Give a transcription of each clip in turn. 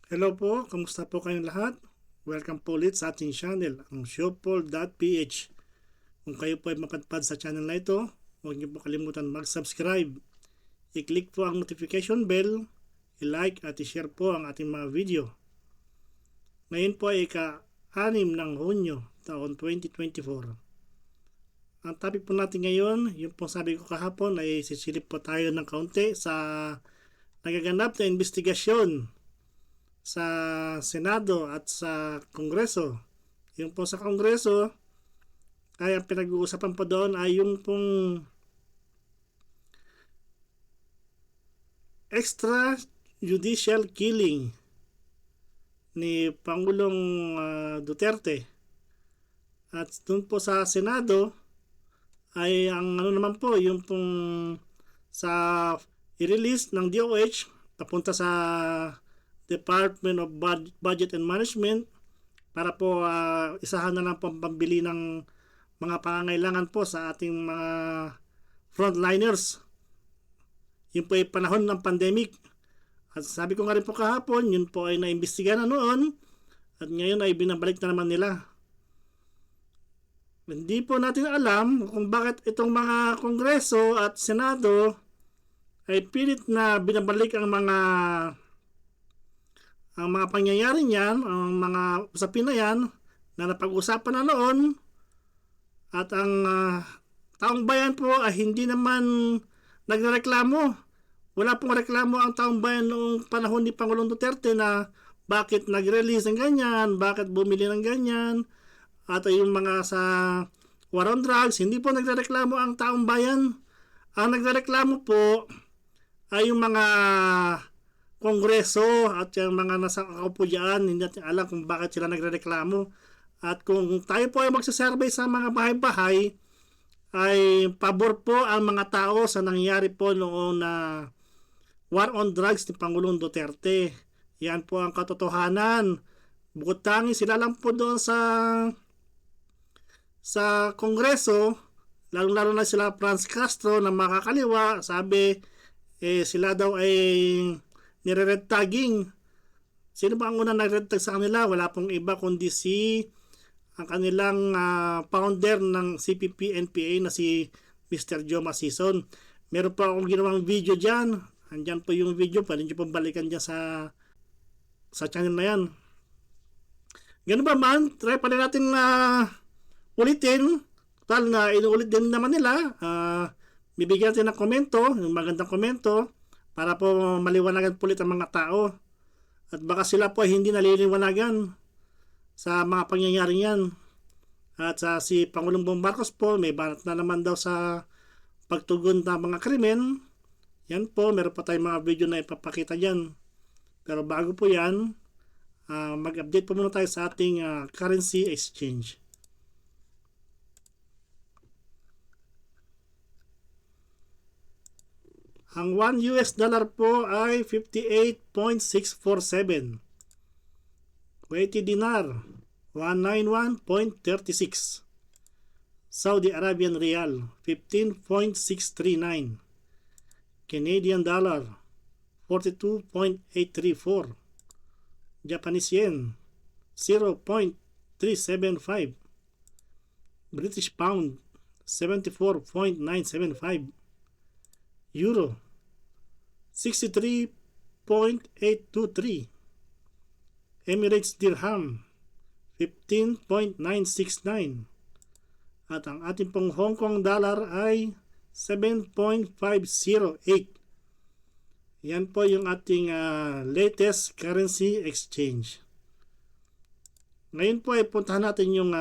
Hello po, kamusta po kayong lahat? Welcome po ulit sa ating channel, ang showpol.ph. Kung kayo po ay mapadpad sa channel na ito, huwag niyo po kalimutan mag-subscribe. I-click po ang notification bell, i-like at i-share po ang ating mga video. Ngayon po ay ika-6 ng Hunyo, taon 2024. Ang topic po natin ngayon, yung po sabi ko kahapon ay sisilip po tayo ng kaunti sa nagaganap na investigasyon sa Senado at sa Kongreso. Yung po sa Kongreso, ay ang pinag-uusapan po doon ay yung pong extrajudicial killing ni Pangulong Duterte. At doon po sa Senado ay ang ano naman po yung pong sa i-release ng DOH papunta sa Department of Budget and Management para po isahan na lang pambili ng mga pangangailangan po sa ating mga frontliners. Yun po ay panahon ng pandemic. At sabi ko nga rin po kahapon, yun po ay naimbestigahan na noon at ngayon ay binabalik na naman nila. Hindi po natin alam kung bakit itong mga Kongreso at Senado ay pilit na binabalik ang mga pangyayari niyan, ang mga usapin na yan na napag-usapan na noon at ang taong bayan po ay hindi naman nagreklamo. Wala pong reklamo ang taong bayan noong panahon ni Pangulong Duterte na bakit nag-release ng ganyan, bakit bumili ng ganyan, at yung mga sa war on drugs, hindi po nagreklamo ang taong bayan. Ang nagreklamo po ay yung mga Kongreso at yung mga nasa kaupo dyan, hindi natin alam kung bakit sila nagrereklamo. At kung tayo po ay magsasurvey sa mga bahay-bahay, ay pabor po ang mga tao sa nangyari po noong na war on drugs ni Pangulong Duterte. Yan po ang katotohanan. Bukod tangi sila lang po doon sa Kongreso, lalong-lalo na sila Franz Castro na makakaliwa, sabi sila daw ay nire-red tagging. Sino ba ang unang nag-red tag sa kanila? Wala pong iba kundi ang kanilang founder ng CPP-NPA na si Mr. Joe Masison. Meron pa akong ginawang video dyan. Andyan po yung video. Pwede nyo pong balikan dyan sa channel na yan. Ganun ba man? Try pa rin natin ulitin. Total na inuulit din naman nila. Bibigyan natin ng komento, yung magandang komento, para po maliwanagan po ulit ang mga tao. At baka sila po hindi naliliwanagan sa mga pangyayari yan. At si Pangulong Marcos po, may banat na naman daw sa pagtugon ng mga krimen. Yan po, meron pa tayong mga video na ipapakita dyan. Pero bago po yan, mag-update po muna tayo sa ating currency exchange. Ang 1 US dollar po ay 58.647. Kuwaiti dinar 191.36. Saudi Arabian Riyal 15.639. Canadian dollar 42.834. Japanese yen 0.375. British pound 74.975. Euro 63.823. Emirates Dirham 15.969. At ang ating pong Hong Kong dollar ay 7.508. Yan po yung ating latest currency exchange. Ngayon po ay puntahan natin yung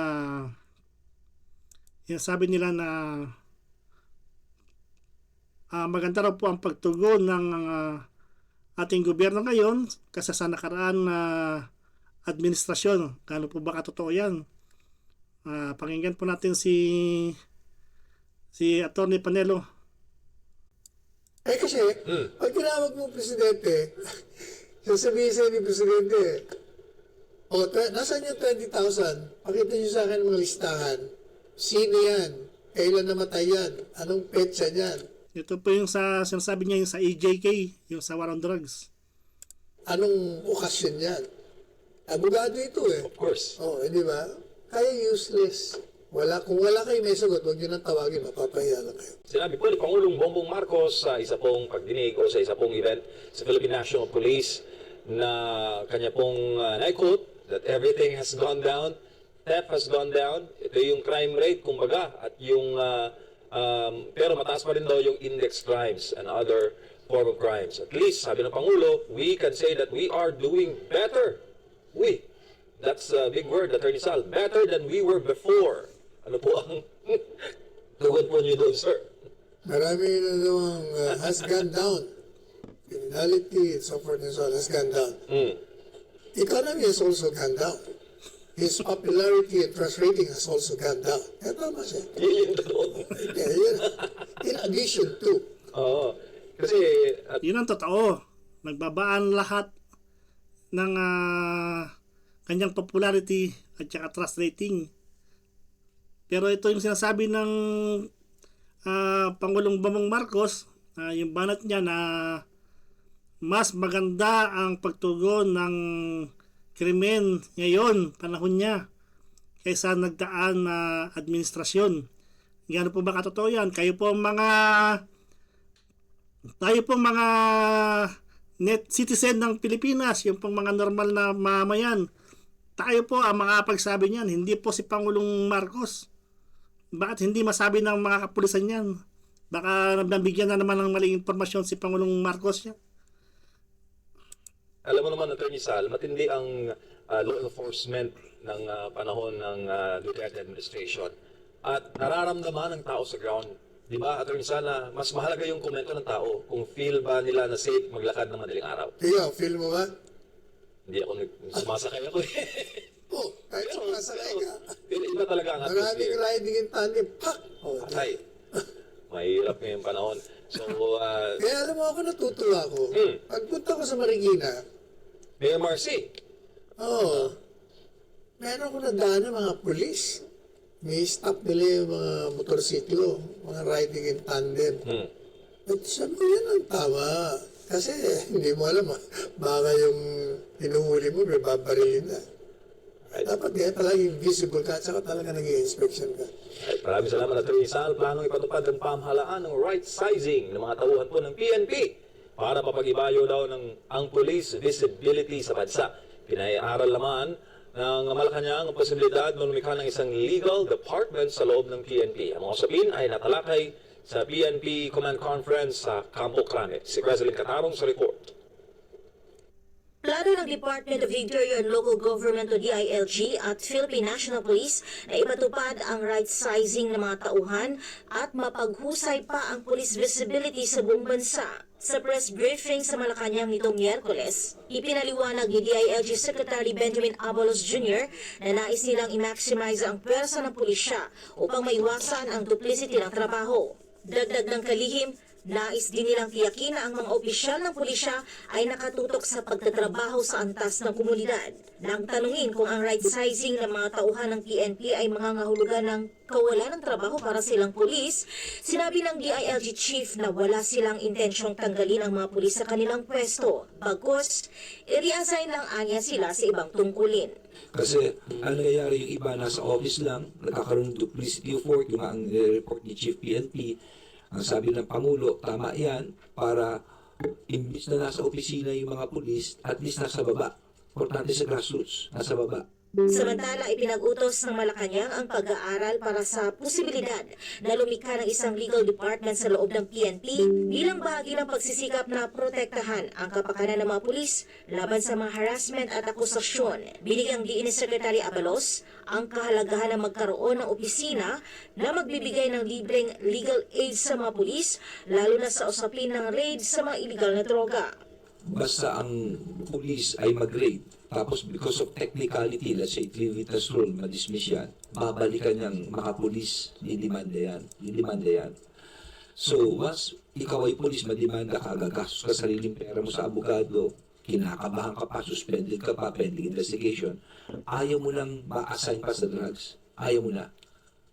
sabi nila na maganda raw po ang pagtugon ng ating gobyerno ngayon kasi sa nakaraan na administrasyon. Kano po ba katotoo yan? Pakinggan po natin si Atty. Panelo. Kasi, pag tinawag mo presidente, sasabihin sa'yo ni presidente, nasaan yung 20,000? Pakita niyo sa akin mga listahan. Sino yan? Kailan namatay yan? Anong petsa niyan? Ito po yung sinasabi niya yung sa EJK, yung sa war on drugs. Anong okasyon yan? Abogado ito eh. Of course. Di ba? Kaya useless. Kung wala kayo may sagot, huwag nyo nang tawagin, mapapahiya lang kayo. Sinabi po ni Pangulong Bongbong Marcos sa isa pong pagdinig o sa isa pong event sa Philippine National Police na kanya pong na-quote that everything has gone down, theft has gone down, ito yung crime rate kumbaga at yung pero mataas pa rin daw yung index crimes and other form of crimes. At least, sabi ng Pangulo, we can say that we are doing better. That's a big word, Attorney Sal. Better than we were before. Ano po ang tugon po niyo doon, sir? Marami na namang has gone down. Criminality and so forth and so on has gone down. Economy has also gone down. His popularity and trust rating has also gone down. Kaya tama siya. Yun doon. In addition to. Oo. Kasi, Yun ang totoo. Nagbabaan lahat ng kanyang popularity at saka trust rating. Pero ito yung sinasabi ng Pangulong Bongbong Marcos, yung banat niya na mas maganda ang pagtugon ng krimen ngayon, panahon niya, kaysa nagdaan na administrasyon. Gano'n po ba katotoo yan? Tayo po mga net citizen ng Pilipinas, yung pong mga normal na mamayan, tayo po ang makapagsabi niyan, hindi po si Pangulong Marcos. Bakit hindi masabi ng mga kapulisan yan? Baka nabigyan na naman ng maling impormasyon si Pangulong Marcos yan. alam mo naman, Attorney Sal, matindi ang law enforcement ng panahon ng Duterte administration. At nararamdaman ng tao sa ground. Di ba, Attorney Sal, na mas mahalaga yung komento ng tao kung feel ba nila na safe maglakad ng madaling araw. Ikaw, feel mo ba? Hindi ako sumasakay ako. Kahit sumasakay ka. Pero iba talaga ang Maraming atmosphere. riding in tandem. Pak! Ay, mahirap ngayong panahon. So, Kaya alam mo ako natutuwa ako. Pagpunta ko sa Marikina, Mayor Marcy, meron ko nadaan ng mga pulis. May stop nila yung mga motorsiklo, mga riding in tandem. At sabi ko, yan ang tama. Kasi hindi mo alam, baka yung hinuhuli mo, may babarilin na. Dapat kaya palaging visible ka at saka talaga nag-i-inspection ka. ay, maraming salamat, Attorney Sal. Planong ipatupad ang pamahalaan ng right sizing ng mga tauhan po ng PNP para mapag-ibayo daw ng ang police visibility sa bansa. Pinay-aral naman ng Malacanang ang posibilidad na lumikha ng isang legal department sa loob ng PNP. Ang mga usapin ay natalakay sa PNP Command Conference sa Campo Crame. Si President Catarong sa report. Plano ng Department of Interior and Local Government o DILG at Philippine National Police na ipatupad ang right sizing ng mga tauhan at mapaghusay pa ang police visibility sa buong bansa. Sa press briefing sa Malacanang nitong Miyerkules, ipinaliwanag ni DILG Secretary Benjamin Abalos Jr. na nais nilang i-maximize ang pwersa ng pulisya upang maiwasan ang duplicity ng trabaho. Dagdag ng kalihim, nais din nilang tiyakin na ang mga opisyal ng pulisya ay nakatutok sa pagtatrabaho sa antas ng komunidad. Nang tanungin kung ang right sizing ng mga tauhan ng PNP ay mangangahulugan ng kawalan ng trabaho para silang pulis, sinabi ng DILG chief na wala silang intensyong tanggalin ang mga pulis sa kanilang pwesto. Bagkus, i-reassign lang anya sila sa ibang tungkulin. Kasi ang nangyayari yung iba nasa office lang, nagkakaroon ng duplicity of work, yung ang report ni Chief PNP, ang sabi ng Pangulo, tama yan, para imbis na nasa opisina yung mga pulis, at least nasa baba. Importante sa grassroots, nasa baba. Samantala, ipinag-utos ng Malacanang ang pag-aaral para sa posibilidad na lumikha ng isang legal department sa loob ng PNP bilang bahagi ng pagsisikap na protektahan ang kapakanan ng mga pulis laban sa mga harassment at akusasyon. Binigyang diin ni Secretary Abalos ang kahalagahan ng magkaroon ng opisina na magbibigay ng libreng legal aid sa mga pulis, lalo na sa usapin ng raid sa mga illegal na droga. Basta ang police ay mag-raid, tapos because of technicality, let's say 3 liters rule, ma-dismiss yan, babalikan ng mga police, didimanda yan. So, once ikaw ay police, madimanda ka, gagastos ka sariling pera mo sa abogado, kinakabahan ka pa, suspended ka pa, pending investigation, ayaw mo nang ma-assign pa sa drugs. Ayaw mo na.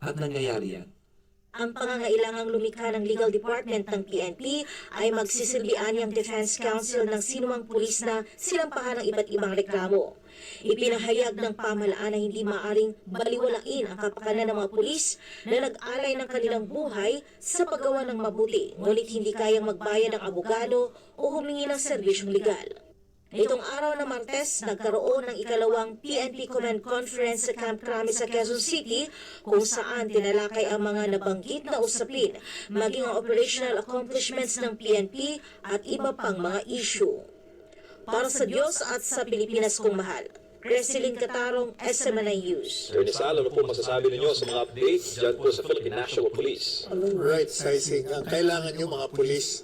At nangyayari yan. Ang pangangailangang lumikha ng legal department ng PNP ay magsisilbi anyang defense counsel ng sinumang pulis na sinampahan ng iba't ibang reklamo. Ipinahayag ng pamahalaan na hindi maaring baliwalain ang kapakanan ng mga pulis na nag-alay ng kanilang buhay sa paggawa ng mabuti, ngunit hindi kayang magbayad ng abogado o humingi ng serbisyong legal. Itong araw na Martes, nagkaroon ng ikalawang PNP Command Conference sa Camp Crame sa Quezon City kung saan tinalakay ang mga nabanggit na usapin, maging ang operational accomplishments ng PNP at iba pang mga issue. Para sa Diyos at sa Pilipinas kong mahal, Resilin Catarong, SMNI News. Attorney Sal, ano po masasabi ninyo sa mga updates dyan po sa Philippine National Police? Anong right sizing ang kailangan yung mga pulis?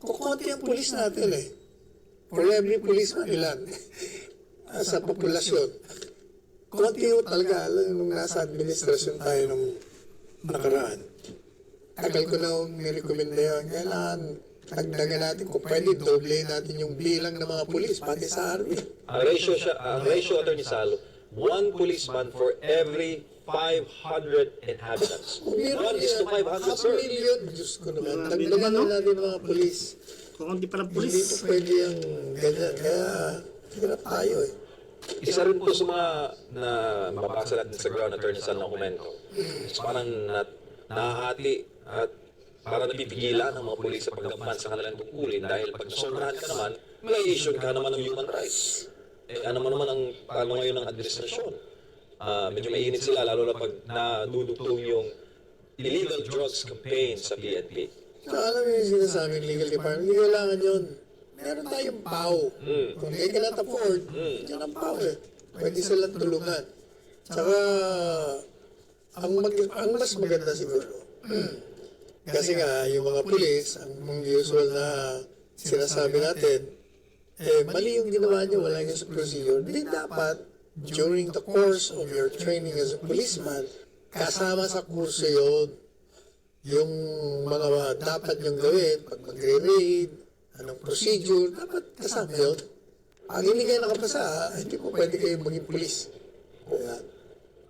Kukunti ang pulis natin eh. For every policeman, ilan? Sa populasyon. Konti ho talaga, nung nasa administrasyon tayo nung nakaraan. Tagal ko na nirekomenda yun. Kailangan dagdagan natin, kung pwede, doble natin yung bilang ng mga pulis, pati sa army. Ang ratio, Attorney Sal, 1 policeman for every 500 inhabitants. 1 is to 500, sir. 500,000, Diyos ko naman. Dagdagan na natin mga pulis. Kung hindi pa ng Hindi pulis, po pwede yung ganyan. Kaya, hirap tayo eh. Isa rin po sa mga na mababasa natin sa ground, Attorney Sal, na komento. Parang nahahati at para napipigilan ng mga pulis sa paggaman sa kanilang tungkulin dahil pag nasobrahan ka naman, may issue ka naman ng human rights. Ano naman ang paano ngayon ng administrasyon? Medyo mainit sila, lalo na pag nadudugtong yung illegal drugs campaign sa PNP. So, alam mo yung sinasabing legal department, hindi kailangan yun. Meron tayong PAO. Kung they cannot afford, yan ang PAO eh. Pwede silang tulungan. Tsaka, ang mas maganda siguro, kasi nga, yung mga pulis, ang usual na sinasabi natin, mali yung ginawa nyo, wala yung sa procedure. Hindi dapat, during the course of your training as a policeman, kasama sa kurso yun. Yung mga dapat nyong gawin, pag magre-raid, anong procedure, dapat kasama yun. Pag hindi kayo nakapasa, hindi po pwede kayong maging pulis.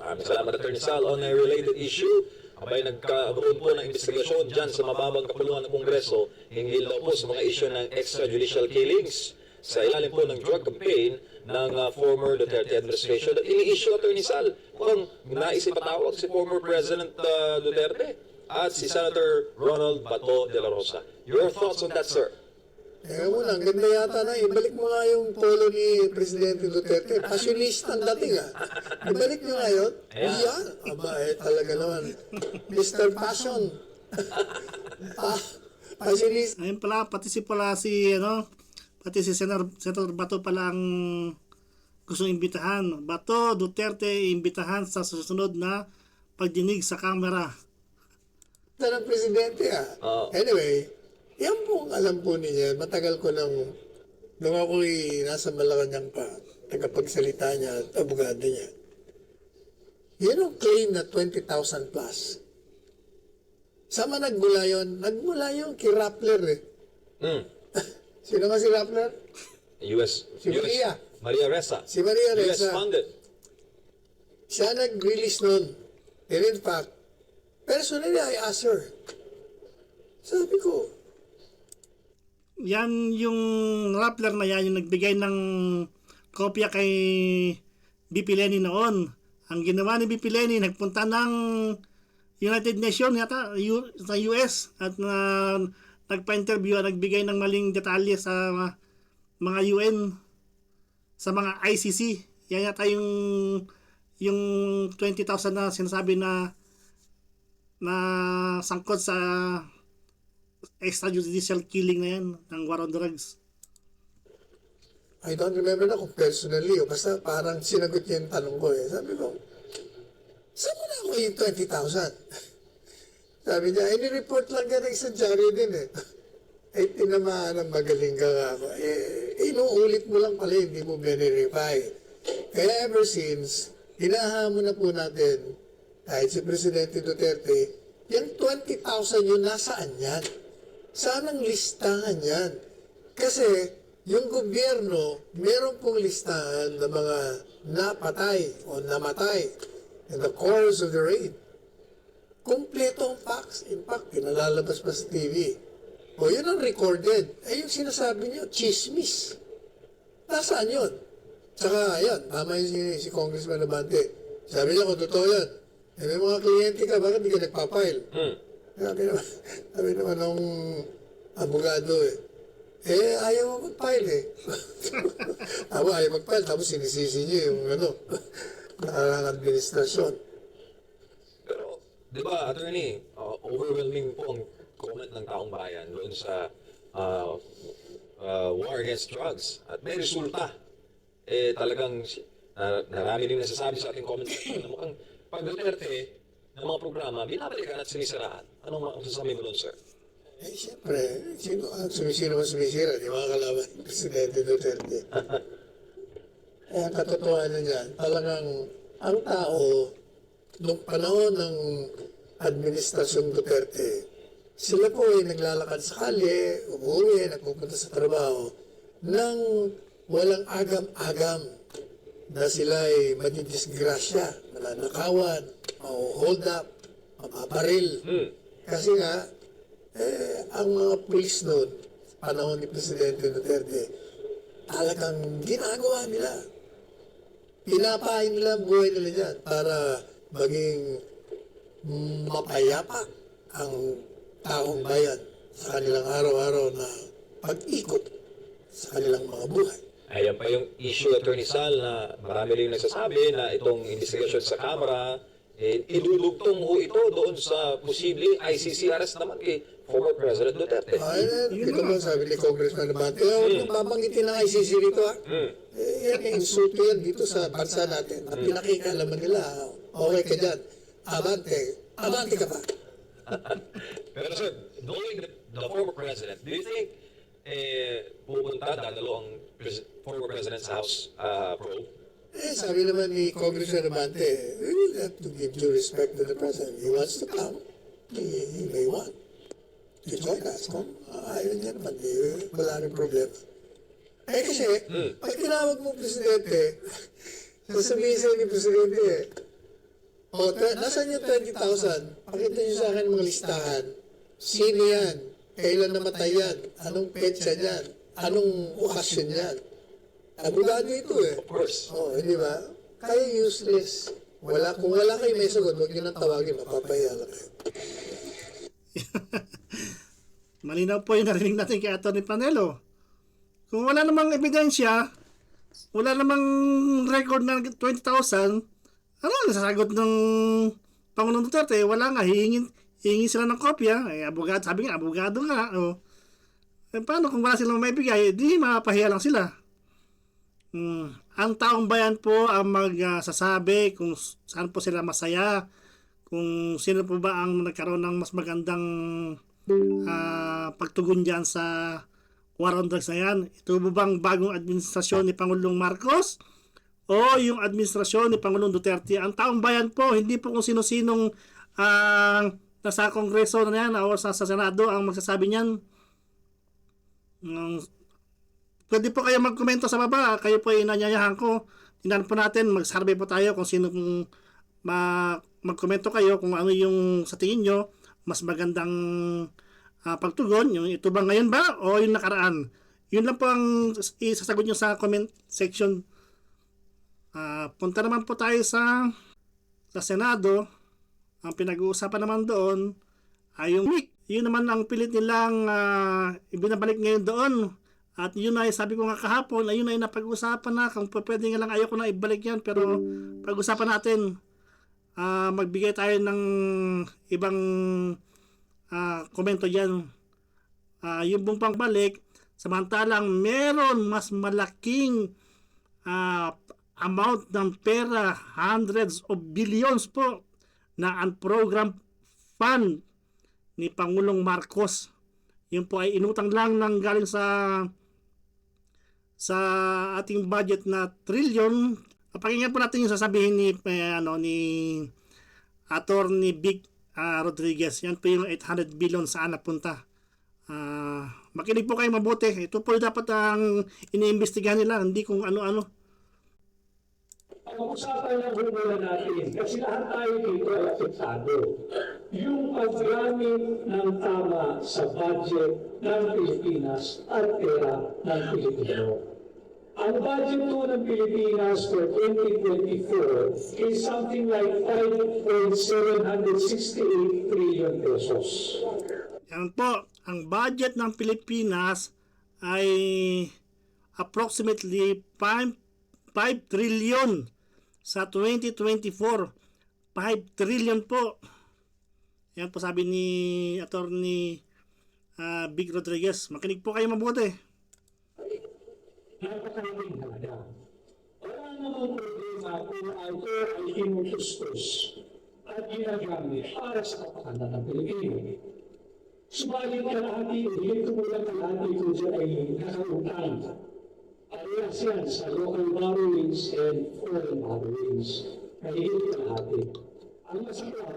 Salamat, Attorney Sal. On a related issue, abay nagkaroon po ng investigasyon dyan sa mababang kapulungan ng Kongreso hinggil daw po sa mga issue ng extrajudicial killings sa ilalim po ng drug campaign ng former Duterte administration. At ini-issue, Attorney Sal, kung naisip patawag si former President Duterte at si Senator Ronald Bato de la Rosa. Your thoughts on that, sir? Muna, ang ganda yata na, ibalik mo nga yung polo ni Presidente Duterte. Passionista ang dating Ibalik nyo nga yun. Yan. Aba, talaga naman. Mr. Passion. Passionista. ayun pala, pati si Senator Bato pala ang gustong imbitahan. Bato, Duterte, imbitahan sa susunod na pagdinig sa kamera. Ng Presidente Anyway, yan po ang alam po niya. Matagal ko nung ako'y nasa Malacanang pa, tagapagsalita niya at abogado niya. Yan ang claim na 20,000 plus. Sama nagmula yun? Nagmula yun kay Rappler eh. Sino nga si Rappler? Si Maria. Maria Ressa. Si Maria US Ressa. funded. Siya nag-release nun. And in fact, personally, I asked her. Sabi ko, Yan yung Rappler na yan, yung nagbigay ng kopya kay BP Lenny noon. Ang ginawa ni BP Lenny, nagpunta ng United Nations yata, sa US at nagpa-interview at nagbigay ng maling detalye sa mga UN, sa mga ICC. Yan yata yung 20,000 na sinasabi na sangkot sa extrajudicial killing na yan ng war on drugs. I don't remember na kung personally o basta parang sinagot niya yung tanong ko eh. Sabi ko, saan mo na ako yung 20,000? Sabi niya, ini-report lang ka ng isang dyaryo din eh. Tinamaan ng magaling ka nga. Inuulit mo lang pala, hindi mo verify. Kaya ever since, hinahamon na po natin, kahit si Presidente Duterte, yung 20,000 yun, nasaan yan? Saan ang listahan yan? Kasi, yung gobyerno, meron pong listahan ng mga napatay o namatay in the course of the raid. Kompleto ang facts. In fact, pinalalabas pa sa TV. O yun ang recorded. Eh yung sinasabi niyo, chismis. Nasaan yun? Tsaka, yan, tama yun si Congressman Abante. Sabi niya kung totoo yan. Eh, may mga kliyente ka, bakit di ka nagpapile? Sabi naman ng abogado ayaw mo mag-file ayaw mag-file, tapos sinisisi niyo yung nakarang administrasyon. Pero, di ba, attorney, overwhelming po ang comment ng taong bayan doon sa war against drugs. At may resulta. Talagang marami rin nasasabi sa ating comment section na mukhang pag Duterte ng mga programa, binabalikan at sinisiraan. Anong masasabi mo doon, sir? Siyempre, sino man sumisira, di mga kalaban ng Presidente Duterte. Ang katotohanan niyan, talagang ang tao, nung panahon ng administrasyon Duterte, sila po ay naglalakad sa kalye, umuwi, nagpupunta sa trabaho, nang walang agam-agam na sila ay madidisgrasya, mananakawan, hold up, mapaparil. Kasi nga, ang mga pulis noon, panahon ni Presidente Duterte, talagang ginagawa nila. Pinapain nila ang buhay nila dyan para maging mapayapa ang taong bayan sa kanilang araw-araw na pag-ikot sa kanilang mga buhay. Ayan pa yung issue, Attorney Sal, na marami rin nagsasabi na itong investigation sa Kamara, idudugtong ho ito doon sa posibleng ICC arrest naman kay former President Duterte. Ito ba sabi ni Congressman Abante, huwag mong babanggitin ng ICC rito yan, insulto yan dito sa bansa natin. At pinakikalaman nila, okay ka dyan. Abante ka pa. Pero sir, knowing the former president, do you think dadalo ang former president sa House probe? Sabi naman ni Congressman Abante, we will have to give due respect to the president. He wants to come. He may want to join us. Kung ayaw niya naman, wala rin problema. Kasi, pag tinawag mo presidente, sasabihin sa'yo ni presidente, nasan yung 20,000? Pakita niyo sa akin mga listahan. Sino yan? Kailan namatay yan? Anong petsa yan? Anong okasyon yan? Abogado ito Of course. Di ba? Kaya useless. Kung wala kayo may sagot, huwag nyo nang tawagin, mapapahiya lang kayo. Malinaw po yung narinig natin kay Atty. Panelo. Kung wala namang ebidensya, wala namang record ng 20,000, ano ang nasasagot ng Pangulong Duterte? Wala nga, hihingi sila ng kopya. Abogado, sabi nga, abogado nga. Paano kung wala silang maibigay? Di mapahiya lang sila. Ang taong bayan po ang magsasabi kung saan po sila masaya, kung sino po ba ang nagkaroon ng mas magandang pagtugon dyan sa war on drugs na yan. Ito po bang bagong administrasyon ni Pangulong Marcos o yung administrasyon ni Pangulong Duterte? Ang taong bayan po, hindi po kung sino-sinong nasa Kongreso na yan o sa Senado ang magsasabi niyan. Pwede po kayo magkomento sa baba. Kayo po ay inanyayahan ko. Tingnan po natin, mag-survey po tayo kung sino kung magkomento kayo kung ano yung sa tingin nyo mas magandang pagtugon. Yung ito ba ngayon ba o yung nakaraan? Yun lang po ang isasagot nyo sa comment section. Punta naman po tayo sa Senado. Ang pinag-uusapan naman doon ay yung week. Yun naman ang pilit nilang ibinabalik ngayon doon. At yun ay sabi ko nga kahapon, ayun ay napag-usapan na. Kung pwede nga lang ayoko na ibalik yan. Pero pag-usapan natin, magbigay tayo ng ibang komento dyan. Yung buong pangbalik, samantalang meron mas malaking amount ng pera, hundreds of billions po, na unprogrammed fund ni Pangulong Marcos. Yun po ay inutang lang ng galing sa ating budget na trillion. Pakinggan po natin yung sasabihin ni Attorney Vic Rodriguez. Yan po yung 800 billion saan napunta. Makinig po kayo mabuti. Ito po dapat ang iniimbestigahan nila, hindi kung ano-ano. Ang usapan ng humulan natin, kasi lahat tayo dito ay apektado. yung paggamit ng tama sa budget ng Pilipinas at pera ng Pilipino. Ang budget po ng Pilipinas for 2024 is something like 5.768 trillion pesos. Yan po, ang budget ng Pilipinas ay approximately 5 trillion sa 2024. 5 trillion po. Yan po sabi ni Attorney Big Rodriguez. Makinig po kayo mabuti. Napakalaking halaga. Wala namang problema kung ito ay inutustos at ginagamit para sa kapakanan ng Pilipino. Subalit kalahati o higit kumulang kalahati ko dyan ay nakautang. Parehas yan sa local borrowings and foreign borrowings. Mahigit kalahati. Ang masakit,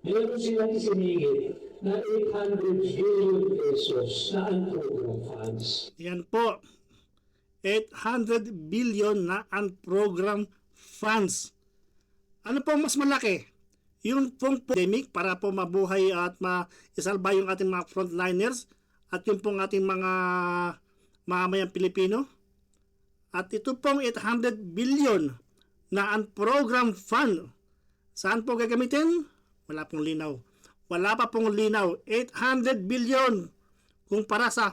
meron silang isiningit na 800 billion pesos na unprogrammed funds. Yan po. 800 billion na unprogrammed funds. Ano po mas malaki? Yung pong pandemic para po mabuhay at maisalba yung ating mga frontliners at yung pong ating mga mamamayang Pilipino. At ito pong 800 billion na unprogrammed fund. Saan po gagamitin? Wala pong linaw. Wala pa pong linaw. 800 billion kung para sa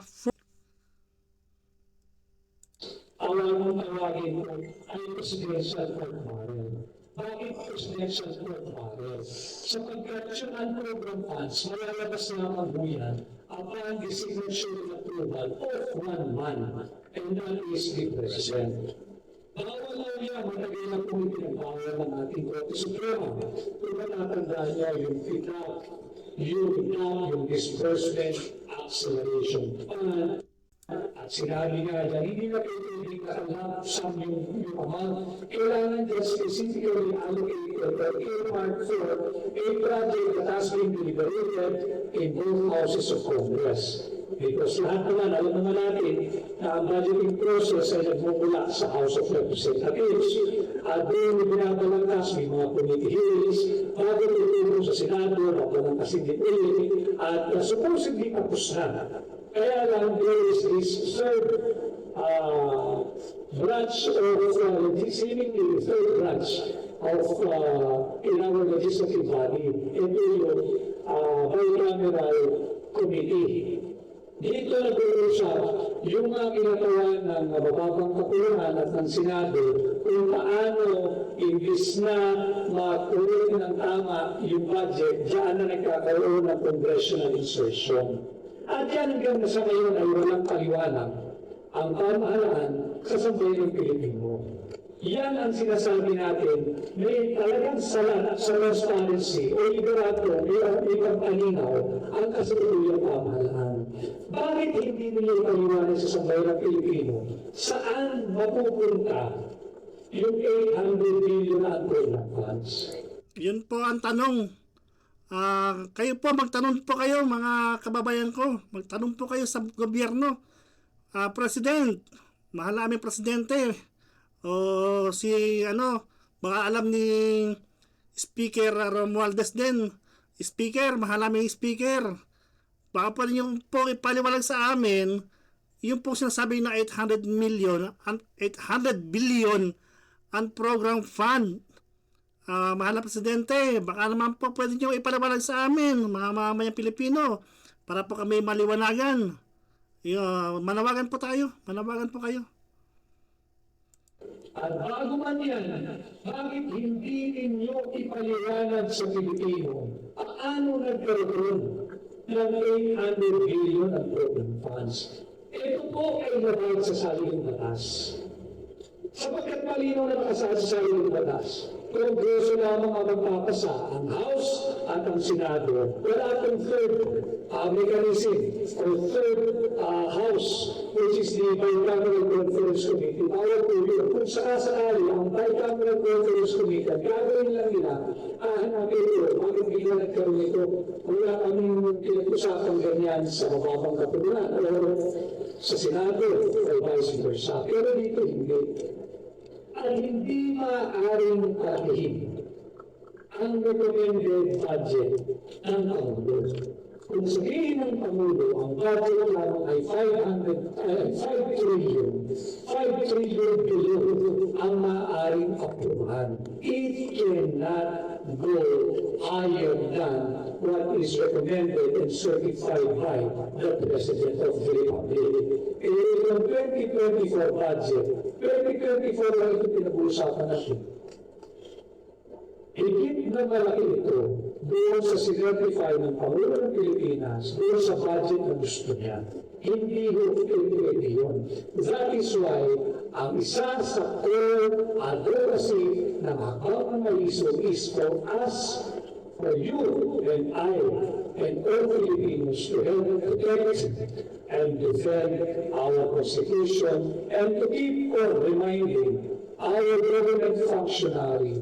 Ang tawagin ko ay presidential court barrel. Bakit presidential court barrel? Sapagkat yung unprogrammed funds, malalabas lamang po yan upon the signature and approval of one man, and that is the President. Bawal lang yan, matagal na po ipinagbawal ng ating Korte Suprema. Kung matatandaan niya yung FITAC, yung Disbursement Acceleration Fund, at sinabi nga dyan, hindi na kayo pwedeng nakalap sa yung amount. Kailangan dyan specifically allocated or earmarked for a project that has been deliberated in both houses of Congress. Because lahat naman, alam naman natin na ang budgeting process ay nagmumula sa House of Representatives. At doon binabalangkas may mga committee hearings bago tutulong sa Senado, nabalangkasin din ulit, at supposedly tapos na. Kaya lang there is this third branch of seemingly third branch of in our legislative body. Ito yung bicameral committee. Dito nag-uusap yung kinatawa ng mababang kapuluhan at ng Senado kung paano imbis na makulit ng tama yung budget, diyan na nagkakaroon ng congressional insertion. At yan hanggang sa ngayon ay walang paliwanag ang pamahalaan sa sambayang Pilipino. Yan ang sinasabi natin, may talagang salat sa transparency o liberato, may pagpaninaw ang kasalukuyang pamahalaan. Bakit hindi nila ipaliwanag sa sambayang Pilipino? Saan mapupunta yung 800 billion na unprogrammed funds? Yun po ang tanong. Kayo po, magtanong po kayo mga kababayan ko. Magtanong po kayo sa gobyerno. President, mahal namin presidente. O baka alam ni Speaker Romualdez din. Speaker, mahal namin speaker. Baka pa rin yung po ipaliwalag sa amin, yung po sinasabi na 800 billion unprogrammed fund. Mahal na presidente, baka naman po pwede nyo ipaliwanag sa amin, mga mamamayang Pilipino, para po kami maliwanagan. Manawagan po tayo, manawagan po kayo. At bago man yan, bakit hindi ninyo ipaliwanag sa Pilipino paano nagkaroon ng 800 billion ng program funds? Ito po ay nabag sa saligang batas. Sapagkat malinaw na nakasaad sa saligang batas, Kongreso lamang ang magpapasa, ang House at ang Senado. Wala itong third mechanism or third House, which is the Bicameral Conference Committee. Bawal po yun. Kung sakasakali, ang Bicameral Conference Committee, ang gagawin lang nila, hanapin ito, bakit bigla nagkaroon ito? Wala kaming pinag-usapang ganyan sa mababang kapulunan o sa Senado o vice versa. Pero dito hindi. At hindi maaaring karakihin ang recommended budget ng Pangulo. Kung sabihin ng Pangulo, ang budget lamang ay 5 trillion below ang maaaring aprubahan. It cannot go higher than what is recommended and certified by the President of the Republic. Yung 2024 budget, 2024 lang ito pinag-uusapan natin. Higit na malaki ito doon sa sinertify ng Pangulo ng Pilipinas, doon sa budget na gusto niya. Hindi pwede yun. That is why ang isa sa core advocacy ng Hakbang Maliso is for us, for you and I, and all Filipinos to help protect and defend our Constitution and to keep on reminding our government functionary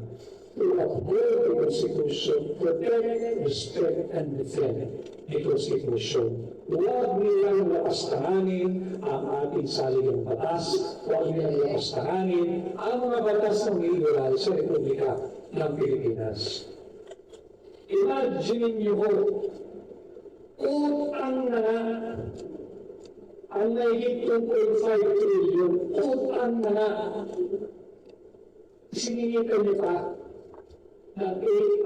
to uphold the Constitution, protect, respect, and defend the Constitution. Huwag nilang lapastanganin ang ating saligang batas, huwag nilang lapastanganin ang mga batas na umiiral sa Republika ng Pilipinas. Imagine niyo ho, utang na nga, ang nahigit 2.5 trillion, utang na nga, siningitan niyo pa ng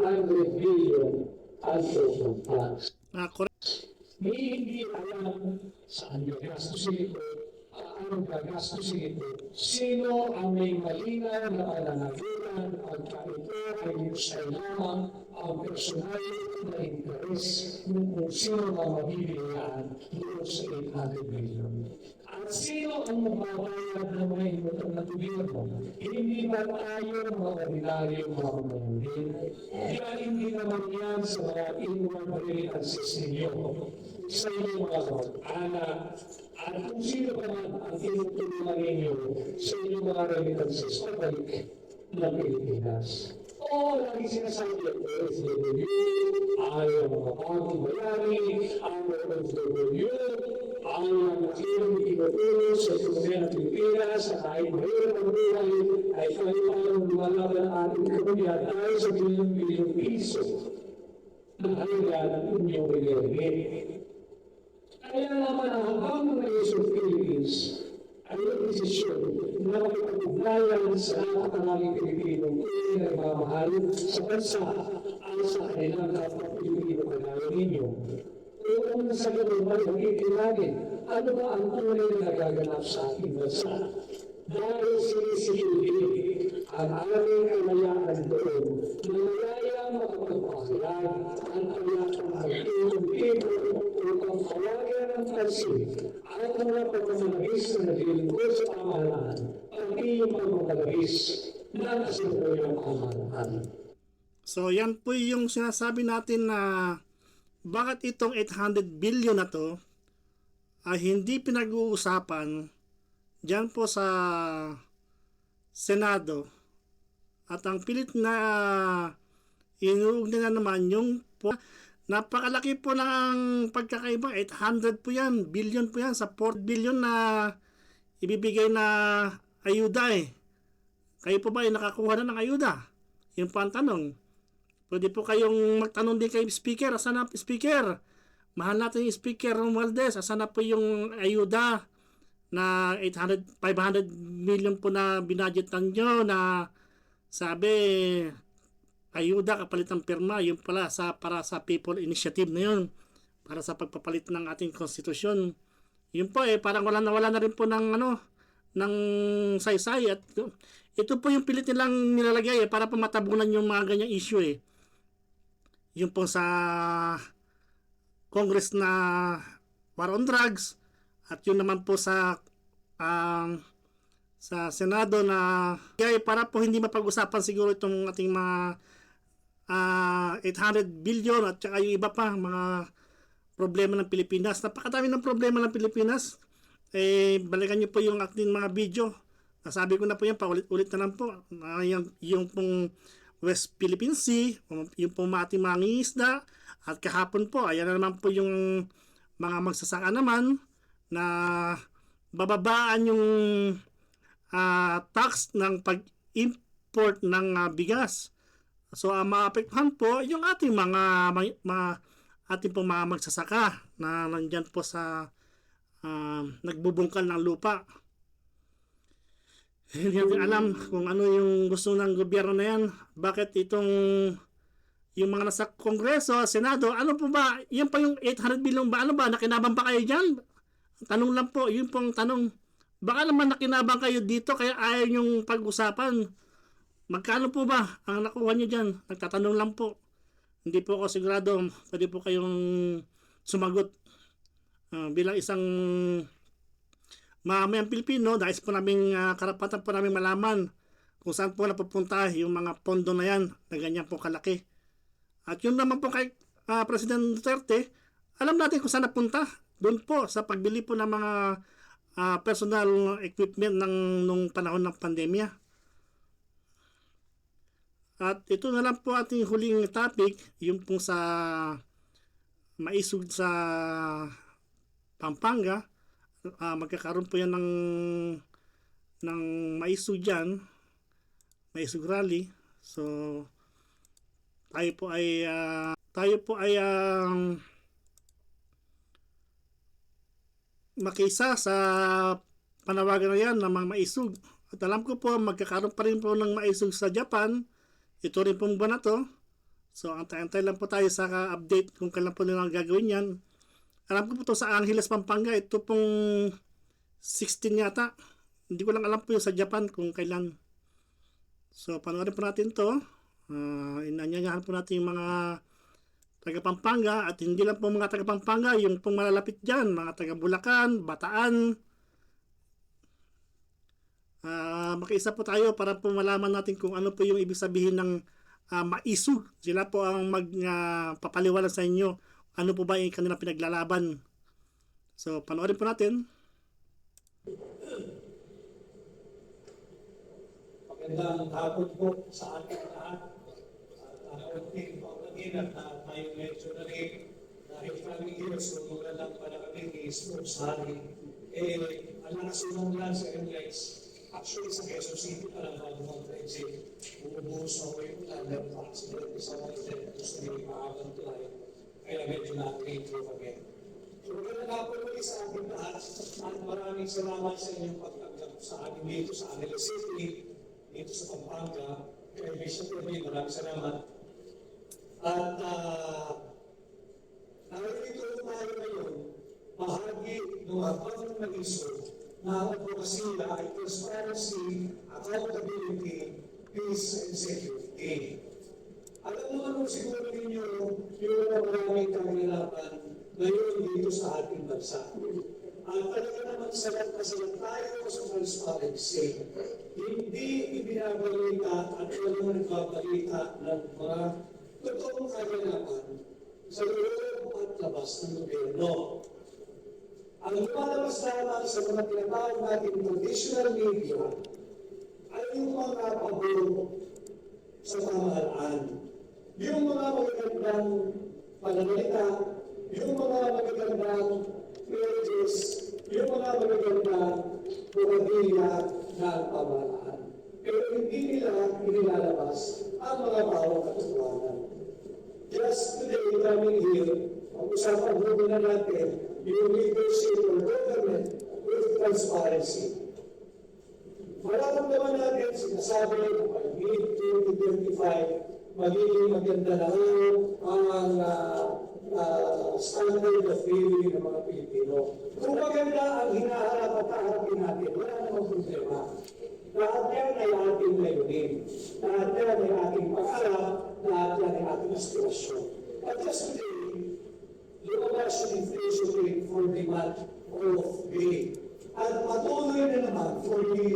800 billion ang total tax. Correct. Hindi alam saan yung gastusin ito, anong gagastusin ito, sino ang may malinaw na pananagutan pagka ito ay usay lamang ang personal na interes kung sino ang mabibigyan doon sa 800 billion. At sino ang magbabayad ng mga inutang na gobyerno? Hindi ba tayo mga ordinaryong mga pamamuhin? Kaya hindi naman yan sa mga inward remittances ninyo, sa inyong mga kamag-anak, at kung sino pa man ang tinutulungan ninyo sa inyong mga remittances pabalik ng Pilipinas. O, lagi sinasabi ang OFW, ayaw mga pagbabayari, ang OFW, ayaw nakirang itinutulong sa ekonomiya ng Pilipinas at kahit mahirap ang buhay ay kailangan lumalaban ang ating ekonomiya dahil sa bilyong piso na halaga ng inyong pinirigit. Kaya naman ang Hakbang Maliso ng Philippines ay ang desisyon na makipag-ugnayan sa napakaraming Pilipino kung nagmamahal sa bansa ang sa kanilang kapwa-Pilipino kagaya ninyo. Kung sa ganun ay magigilagin, ano ba ang tunay na nagaganap sa ating bansa? Dahil sinisilbi ang aming kalayaan doon na malayang makapagpahayag ang kayang magtulong-tibok upang kawagan ng pansin ang mga pagmamalagis na naglilingkod sa pamahalaan pati yung pagmamalagis na kasalukuyang pamahalaan. So yan po yung sinasabi natin na bakit itong 800 billion na to ay hindi pinag-uusapan dyan po sa Senado. At ang pilit na inuug na naman yung po, napakalaki po ng pagkakaiba. 800 po yan, billion po yan sa 4 billion na ibibigay na ayuda eh. Kayo po ba ay nakakuha na ng ayuda? Yun po ang tanong. Pwede po kayong magtanong din kay Speaker. Asan na Speaker? Mahal natin yung Speaker Romualdez. Asan na po yung ayuda na 500 million po na binadgetan nyo na sabi ayuda kapalit ng pirma, yun pala para sa People Initiative na yun, para sa pagpapalit ng ating konstitusyon. Yun po parang wala na rin po ng ng saysay, at ito po yung pilit nilang nilalagay para po matabunan yung mga ganyang issue Yung po sa Congress na War on Drugs, at yun naman po sa Senado na para po hindi mapag-usapan siguro itong ating mga 800 billion at saka yung iba pa mga problema ng Pilipinas. Napakadami ng problema ng Pilipinas. Balikan nyo po yung ating mga video. Nasabi ko na po yan, paulit-ulit na lang po. Yung pong West Philippine Sea, yung pong ating mga ngingisda, at kahapon po, ayan na naman po yung mga magsasaka naman na bababaan yung tax ng pag-import ng bigas. So ang maapektuhan po yung ating ating pong mga magsasaka na nandyan po sa nagbubungkal ng lupa. Hindi natin alam kung ano yung gusto ng gobyerno na yan. Bakit yung mga nasa Kongreso, Senado, ano po ba? Yan pa yung 800 billion ba? Ano ba? Nakinabang pa kayo dyan? Tanong lang po, yun pong tanong. Baka naman nakinabang kayo dito kaya ayaw yung pag-usapan. Magkano po ba ang nakuha nyo dyan? Nagtatanong lang po. Hindi po ako sigurado. Pwede po kayong sumagot. Bilang isang mamayang Pilipino, dahil po namin karapatan po namin malaman kung saan po napupunta yung mga pondo na yan na ganyan po kalaki. At yun naman po kay President Duterte, alam natin kung saan napunta. Doon po sa pagbili po ng mga personal equipment nung panahon ng pandemya. At ito na lang po ating huling topic, yung pong sa maisog sa Pampanga. Magkakaroon po yan ng maisog dyan, maisog rally. So tayo po ay makisa sa panawagan na yan ng mga maisog. At alam ko po magkakaroon pa rin po ng maisog sa Japan. Ito rin pong buwan na to. So, antay-antay lang po tayo sa update kung kailan po nilang gagawin yan. Alam ko po to sa Angeles, Pampanga. Ito pong 16 yata. Hindi ko lang alam po yung sa Japan kung kailan. So, panoorin po natin to. Inanyayahan po natin yung mga taga Pampanga. At hindi lang po mga taga Pampanga, yung pong malalapit dyan. Mga taga Bulacan, Bataan. Makiisa po tayo para po malaman natin kung ano po yung ibig sabihin ng maisog. Sila po ang magpapaliwanag sa inyo ano po ba yung kanilang pinaglalaban. So, panoorin po natin. Magandang hapon po sa ating lahat. Unting pagkaginat na tayong medyo na rin dahil kami years lumula lang para kami ni Sports Hari. Alam na sinungan sa MLX. Actually, sa Quezon City parang bago mag-exit. Umubuhos na ko yung ulan ng accident sa mga ito sa mga maagang tulay. Kaya medyo na-update ko kami. So, magandang hapon ulit sa ating lahat at maraming salamat sa inyong pagtanggap sa ating dito sa Angeles City, dito sa Pampanga. Kaya Bishop Remy, maraming salamat. At narito tayo ngayon, bahagi ng habang nag-isip na ang advokasya ay transparency, accountability, peace, and security. Alam naman siguro ninyo yung maraming kahirapan ngayon dito sa ating bansa. At talaga naman salat tayo sa transparency. Hindi ibinabalita at walang nagbabalita ng mga totoong kahirapan sa loob at labas ng gobyerno. Ang lumalabas lamang sa mga tinatawag natin traditional media ay yung mga pabor sa pamahalaan. Yung mga magagandang pananalita, yung mga magagandang pages, yung mga magagandang pumagilya ng pamahalaan. Pero hindi nila inilalabas ang mga bawang katotohanan. Just today, coming here, pag-usapan mo na natin yung leadership of government with transparency. Mararamdaman natin, sinasabi by mid-2025, magiging maganda na ang standard of living ng mga Pilipino. Kung maganda ang hinaharap at haharapin natin, wala namang problema. Lahat yan ay ating layunin. Lahat yan ay ating pag-arap, lahat yan ay ating aspirasyon. At just today, lumabas yung inflation rate for the month of May. At patuloy na naman for the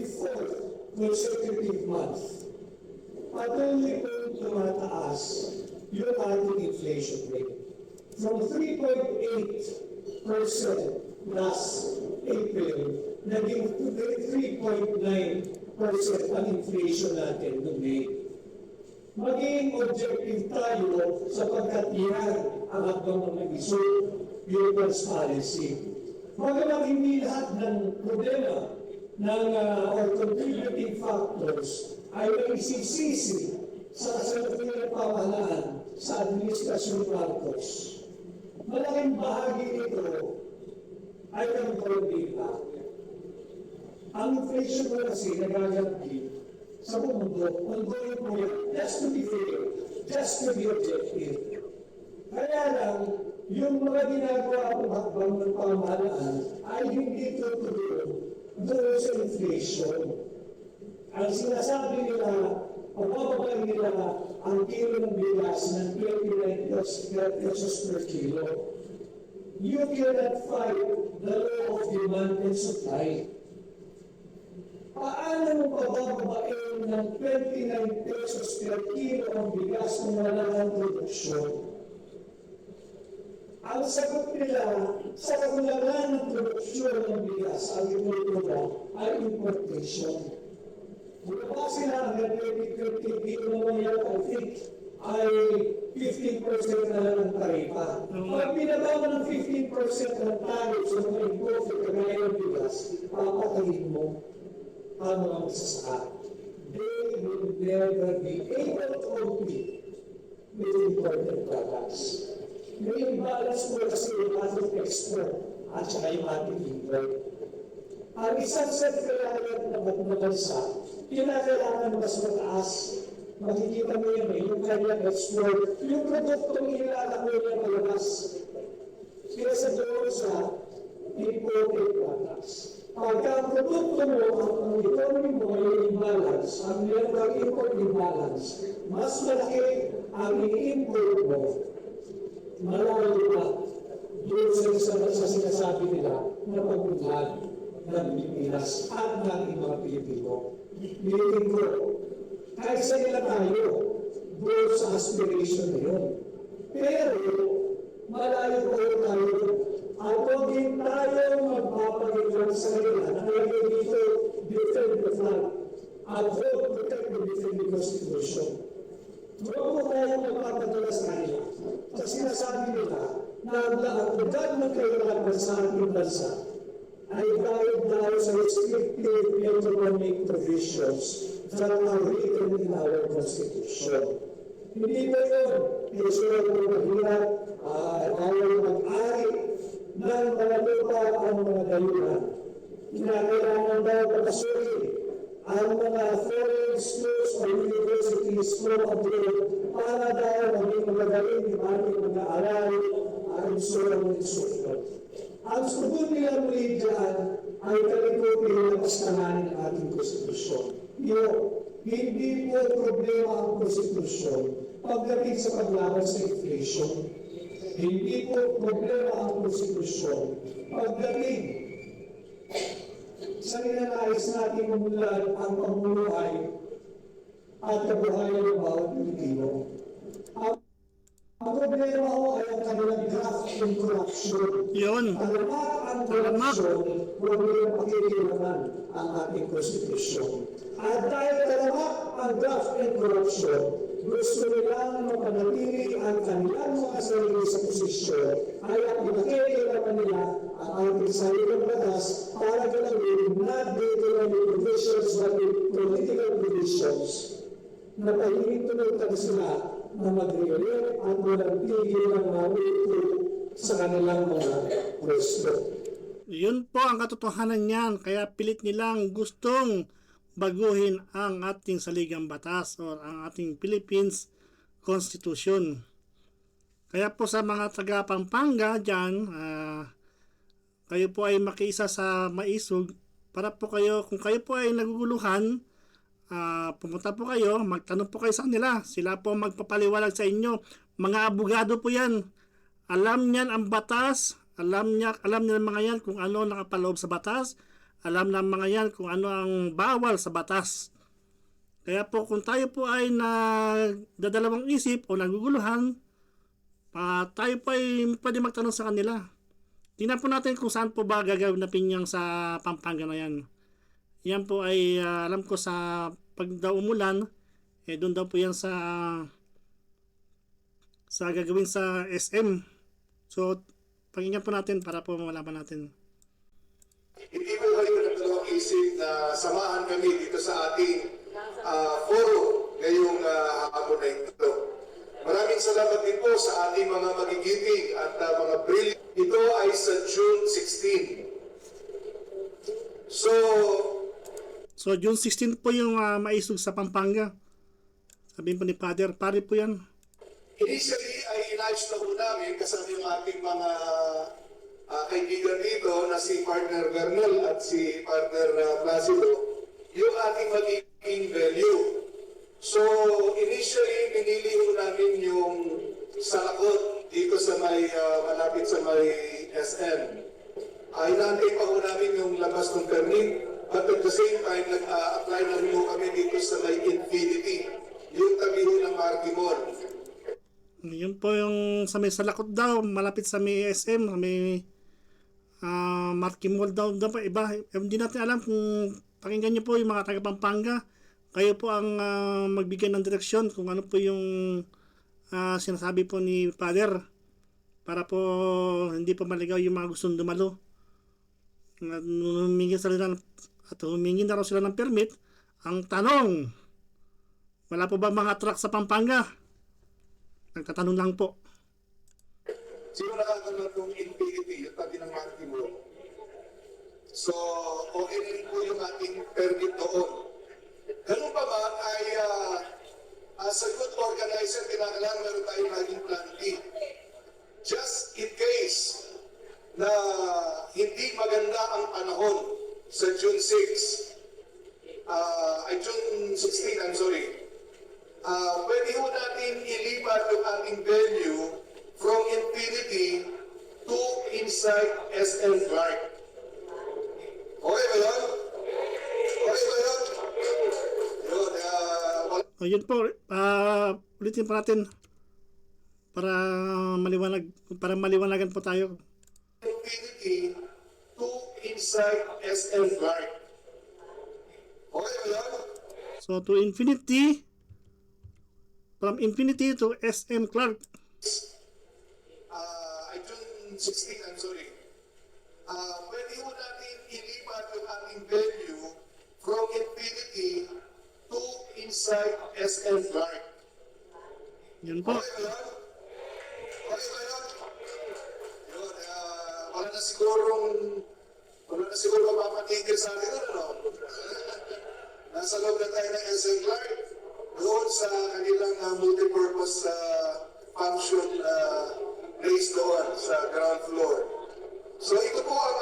fourth consecutive month. Patuloy kong tumataas yung ating inflation rate. From 3.8% last April, naging 3.9% ang inflation natin noong May. Maging objective tayo sapagkat yan ang hakbang ng nag-isip, yung transparency. Magalang hindi lahat ng problema ng or contributing factors ay nagsisisi sa kasalukuyang pamahalaan sa Administrasyon Marcos. Malaking bahagi nito ay control data. Ang inflation mo kasi nagagabdi sa buong mundo. Ongoing po yan. Just to be fair, just to be objective. Kaya lang, yung mga ginagawa kong hakbang ng pamahalaan ay hindi tutuloy doon sa inflation. Ang sinasabi nila, pabababa nila ang kilo ng bigas ng 29 pesos per kilo. You cannot fight the law of demand and supply. Paano mo pabababain ng 29 pesos per kilo ang bigas ng walang produksyon? Ang sagot nila sa kakulangan ng produksyon ng bigas ang inuuna ay importation. Mula sila hanggang 2030, di ko naman yan, I think, ay 15% na lang ang taripa. Pag binaba mo ng 15% ng tariff sa mga imported kagaya ng bigas, papatayin mo ang mga magsasaka. They will never be able to compete with imported products. May imbalance mo kasi yung ating export at saka yung ating import. Ang isang self-reliant na bansa, kinakailangan mas mataas. Makikita mo yun yung kanyang export, yung produktong ilalako niya palabas. Kaya doon sa imported products. Pagka ang produkto mo, ang economy mo ay imbalance, ang meron import imbalance, mas malaki ang i-import mo. Malayo pa doon sa sinasabi nila na pag-unlad ng Pilipinas at ng mga Pilipino. Nilitin ko, kahit sa nila tayo doon sa aspiration na yun. Pero, malayo pa rin tayo. At kung din tayo magpapagiglan sa kanila, nakalagay dito, defend the flag, at hold, protect the defend the Constitution. Huwag mo tayo magpapadala sa kanila. Sa sinasabi nila na ang lugar ng kailangan sa ating bansa ay dahil sa restrictive economic provisions that are written in our Constitution. Hindi ba yun? Isulat mo mahirap, ayaw mag-ari ng mga lupa ang mga dayuhan. Kinakailangan daw pagkasuri ang mga foreign schools o universities from abroad para daw maging magagaling yung ating mag-aaral ang sulang ng susunod. Ang susunod nila muli dyan ay kalikutin ng kastangan ng ating konstitusyon. Hindi po problema ang konstitusyon pagdating sa paglaban sa inflation. Hindi po problema ang konstitusyon pagdating sa ninanais natin mamulan ang pamumuhay at kabuhayan ng bawat Pilipino. Ang problema ko ay ang kanilang graft and corruption. Yun. Ang corruption, huwag nilang pakikilaman ang ating konstitusyon. At dahil talamak ang graft and corruption, gusto nilang mapanatili ang kanilang mga sarili sa posisyon, ay ang pinakikilaman nila ang ating sariling batas para galawin not legal provisions but political provisions na pahihintunan ka sila na mag-reelect at walang tigil ng mga ulit sa kanilang mga pwesto. Yun po ang katotohanan niyan. Kaya pilit nilang gustong baguhin ang ating saligang batas o ang ating Philippines Constitution. Kaya po sa mga taga Pampanga dyan, kayo po ay makiisa sa Maisog para po kayo, kung kayo po ay naguguluhan, pumunta po kayo, magtanong po kayo sa kanila. Sila po magpapaliwalag sa inyo. Mga abogado po yan. Alam niyan ang batas. Alam niya mga yan kung ano nakapaloob sa batas. Alam ng mga yan kung ano ang bawal sa batas. Kaya po kung tayo po ay nagdadalawang isip o naguguluhan, tayo po ay pwede magtanong sa kanila. Tingnan po natin kung saan po ba gagawin na pinyang sa Pampanga na yan. Yan po ay alam ko sa pag daw umulan, doon daw po yan sa gagawin sa SM. So, pakinggan po natin para po malaman natin. Hindi po kayo nagdalawang isip na samahan kami dito sa ating forum ngayong hapon na ito. Maraming salamat din po sa ating mga magigiting at mga brilliant. Ito ay sa June 16. So June 16 po yung maisog sa Pampanga. Sabihin po ni Father, pare po yan. Initially ay inayos na po namin kasama yung ating mga kaibigan dito na si Partner Bernal at si Partner Placido, yung ating magiging venue. So initially pinili ho namin yung Salakot dito sa may malapit sa may SM. Inaantay pa ho namin yung labas ng permit, but at the same time nag-apply na rin ho kami dito sa may Infinity, yung tabi ho ng Marquee Mall. Yun po yung sa may Salakot daw, malapit sa may SM, sa may Marquee Mall daw pa iba. Hindi natin alam kung pakinggan nyo po yung mga taga Pampanga. Kayo po ang magbigay ng direksyon kung ano po yung sinasabi po ni Father para po hindi po maligaw yung mga gustong dumalo. Humingi na raw sila ng permit. Ang tanong, wala po ba mga truck sa Pampanga? Nagtatanong lang po. Sino nakakalaman ng Infinity, yung tabi ng Marquee Mall? So, okay na rin po yung ating permit doon. Ganun pa man ay as a good organizer, kinakailangan meron tayong laging plan B. Just in case na hindi maganda ang panahon sa June 6, June 16, I'm sorry. Pwede ho natin ilipat yung ating venue from Infinity to inside SM Clark. Okay ba yun? Okay ba yun? Yun, O yun po, ulitin pa natin para maliwanagan po tayo. Infinity to inside SM Clark. Okay ba yun? So to infinity, from infinity to SM Clark. June 16, I'm sorry. Pwede ho natin ilipat yung ating venue from Infinity to inside SM Clark. Yun po. Okay ba yun? Okay ba yun? Yun, wala na siguro mapapatigil sa atin, ano? Nasa loob na tayo ng SM Clark, doon sa kanilang multipurpose function place doon sa ground floor. So ito po ang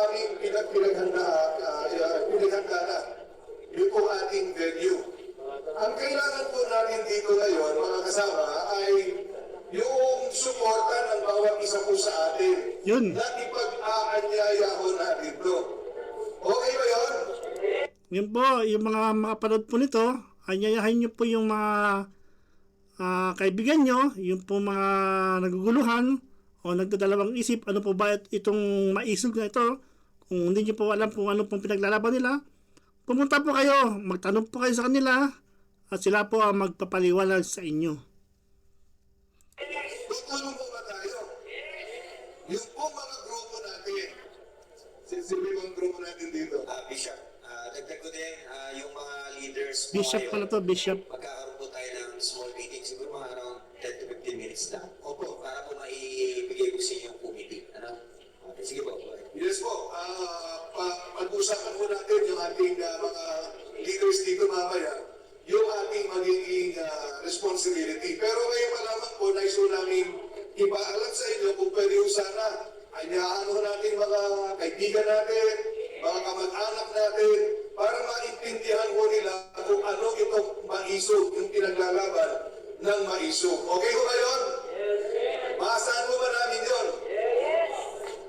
aming pinaghanda na. Yun po ating venue. Ang kailangan po natin dito ngayon, mga kasama, ay yung suporta ng bawat isa po sa atin. Yun. Na ipag-aanyaya ho natin to. Okay ba yun? Yun po, yung mga makapanood po nito, anyayahin nyo po yung mga kaibigan nyo, yung po mga naguguluhan o nagdadalawang isip, ano po ba itong maisog na ito. Kung hindi nyo po alam kung ano pong pinaglalaban nila, pumunta po kayo, magtanong po kayo sa kanila at sila po ang magpapaliwanag sa inyo. Tutulong po ba tayo? Yung po mga grupo natin, sino yung grupo natin dito? Bishop, dagdag ko din yung mga leaders mo Bishop ngayon. pala to, Bishop. Magkakaroon po tayo ng small meeting, siguro mga around 10 to 15 minutes lang. Opo, para po maibigay ko sa inyo yung committee. Ano? Okay, sige po. Yes po, pag-usapan po natin yung ating mga leaders dito mamaya, yung ating magiging responsibility. Pero ngayon pa lamang po, nais po namin ipaalam sa inyo kung pwede ho sana, anyaan ho natin mga kaibigan natin, mga kamag-anak natin, para maintindihan ho nila kung ano itong maisog, yung pinaglalaban ng maisog. Okay ho ba yun? Maasahan po ba namin yun?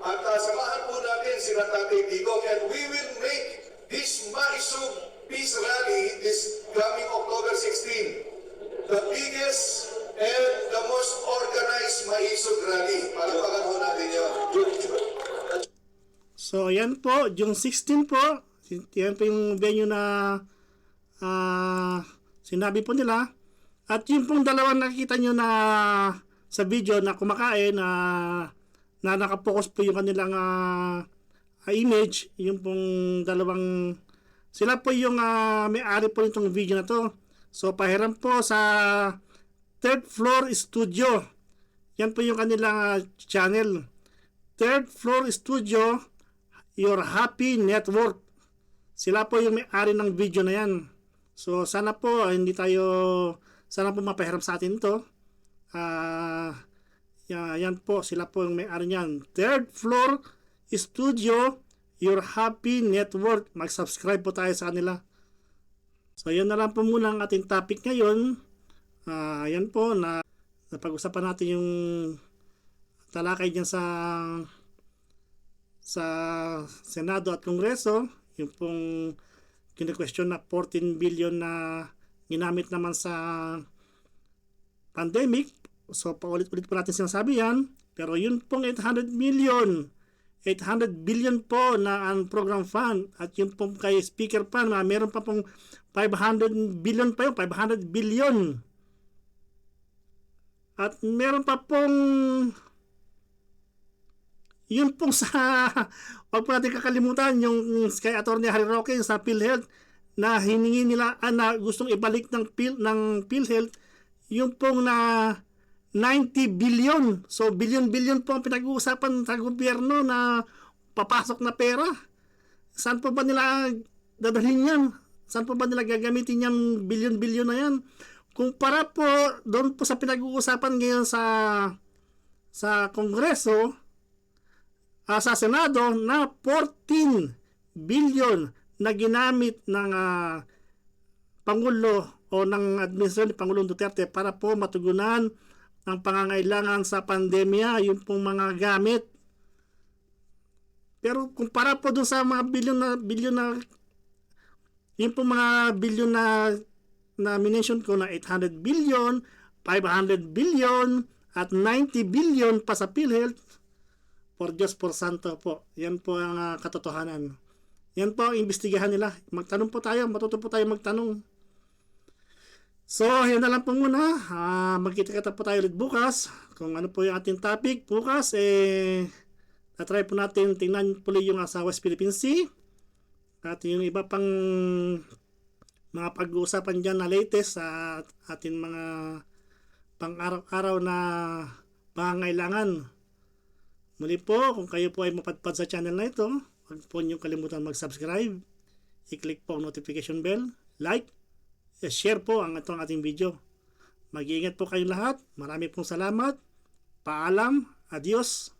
At samahan po natin si Tatay Digong, and we will make this Maisog Peace Rally this coming October 16 the biggest and the most organized Maisog Rally. Palapakan po natin yun. So yan po, June 16 po, yan po yung venue na sinabi po nila. At yung pong dalawang nakikita nyo na sa video na kumakain na nakapokus po yung kanilang image, yung pong dalawang Sila po yung may-ari po nitong video na to. So pahiram po sa Third Floor Studio. Yan po yung kanilang channel. Third Floor Studio, Your Happy Network. Sila po yung may-ari ng video na yan. So sana po sana po mapahiram sa atin to. Yan po, sila po yung may-ari niyan. Third Floor Studio, Your Happy Network. Mag-subscribe po tayo sa kanila. So yan na lang po muna ang ating topic ngayon. Yan po na napag-usapan natin yung talakay dyan sa Senado at Kongreso, yung pong kine-question na 14 billion na ginamit naman sa pandemic. So paulit-ulit po natin sinasabi yan, pero yun pong 800 billion po na ang program fund, at yung pong kay speaker pa na meron pa pong 500 billion pa yun, 500 billion. At meron pa pong yun pong sa wag po natin kakalimutan yung kay Attorney Harry Roque sa PhilHealth na hiningi nila na gustong ibalik ng PhilHealth yung pong na 90 billion. So billion po ang pinag-uusapan sa gobyerno na papasok na pera. Saan po ba nila dadalhin yan? Saan po ba nila gagamitin yung billion na yan? Kumpara po doon po sa pinag-uusapan ngayon sa Kongreso, sa Senado na 14 billion na ginamit ng Pangulo o ng administrasyon ni Pangulong Duterte para po matugunan ang pangangailangan sa pandemya, yung pong mga gamit. Pero kumpara po doon sa mga billion na yung pong mga billion na minention ko na 800 billion, 500 billion, at 90 billion pa sa PhilHealth, for Diyos por Santo po. Yan po ang katotohanan. Yan po ang imbestigahan nila. Magtanong po tayo, matuto po tayo magtanong. So, yan na lang po muna. Magkita-kita po tayo ulit bukas. Kung ano po yung ating topic bukas, natry po natin tingnan po yung sa West Philippine Sea. At yung iba pang mga pag-uusapan dyan na latest sa ating mga pang-araw-araw na pangangailangan. Muli po, kung kayo po ay mapadpad sa channel na ito, huwag po niyong kalimutan mag-subscribe. I-click po ang notification bell, like, share po ang ating video. Mag-iingat po kayong lahat. Marami pong salamat. Paalam. Adios.